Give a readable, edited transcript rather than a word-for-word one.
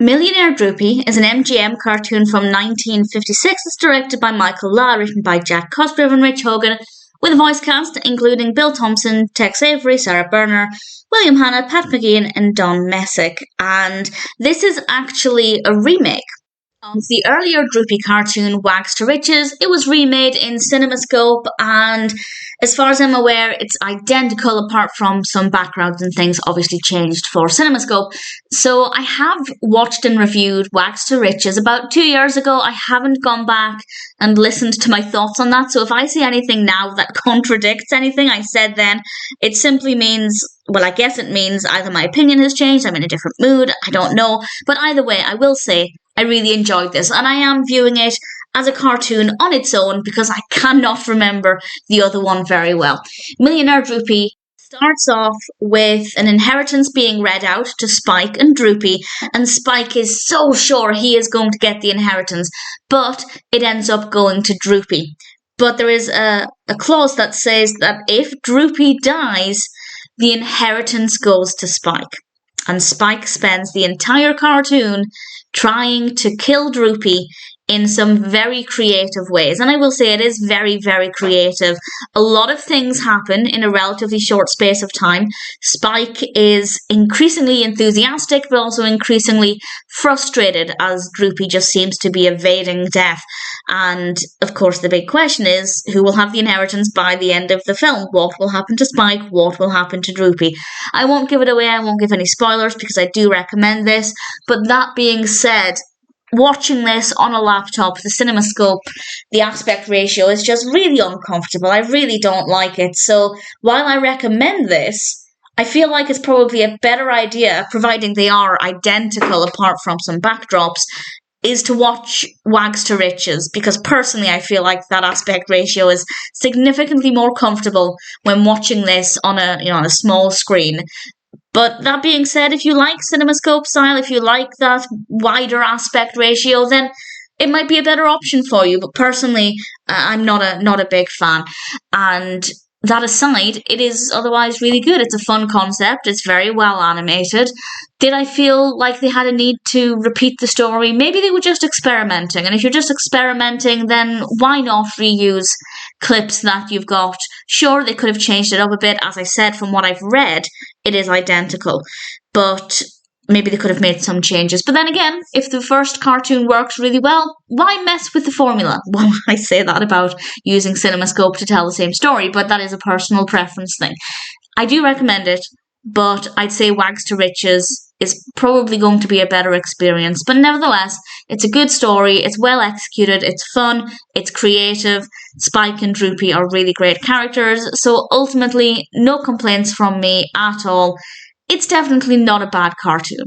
Millionaire Droopy is an MGM cartoon from 1956. It's directed by Michael Law, written by Jack Cosgriff and Rich Hogan, with a voice cast including Bill Thompson, Tex Avery, Sara Berner, William Hanna, Pat McGeehan, and Don Messick. And this is actually a remake of the earlier Droopy cartoon, Wags to Riches. It was remade in CinemaScope, and as far as I'm aware, it's identical apart from some backgrounds and things obviously changed for CinemaScope. So I have watched and reviewed Wags to Riches about 2 years ago. I haven't gone back and listened to my thoughts on that. So if I say anything now that contradicts anything I said then, it simply means, well, I guess it means either my opinion has changed, I'm in a different mood, I don't know. But either way, I will say I really enjoyed this, and I am viewing it as a cartoon on its own because I cannot remember the other one very well. Millionaire Droopy starts off with an inheritance being read out to Spike and Droopy, and Spike is so sure he is going to get the inheritance, but it ends up going to Droopy. But there is a clause that says that if Droopy dies, the inheritance goes to Spike. And Spike spends the entire cartoon trying to kill Droopy in some very creative ways. And I will say it is very, very creative. A lot of things happen in a relatively short space of time. Spike is increasingly enthusiastic, but also increasingly frustrated as Droopy just seems to be evading death. And of course, the big question is, who will have the inheritance by the end of the film? What will happen to Spike? What will happen to Droopy? I won't give it away. I won't give any spoilers because I do recommend this. But that being said, watching this on a laptop, the CinemaScope, the aspect ratio is just really uncomfortable. I really don't like it. So while I recommend this, I feel like it's probably a better idea, providing they are identical apart from some backdrops, is to watch Wags to Riches, because personally I feel like that aspect ratio is significantly more comfortable when watching this on a small screen. But that being said, if you like CinemaScope style, if you like that wider aspect ratio, then it might be a better option for you. But personally, I'm not a big fan. And that aside, it is otherwise really good. It's a fun concept. It's very well animated. Did I feel like they had a need to repeat the story? Maybe they were just experimenting. And if you're just experimenting, then why not reuse clips that you've got? Sure, they could have changed it up a bit. As I said, from what I've read, it is identical. But maybe they could have made some changes. But then again, if the first cartoon works really well, why mess with the formula? Well, I say that about using CinemaScope to tell the same story, but that is a personal preference thing. I do recommend it, but I'd say Wags to Riches is probably going to be a better experience. But nevertheless, it's a good story, it's well executed, it's fun, it's creative. Spike and Droopy are really great characters, so ultimately, no complaints from me at all. It's definitely not a bad cartoon.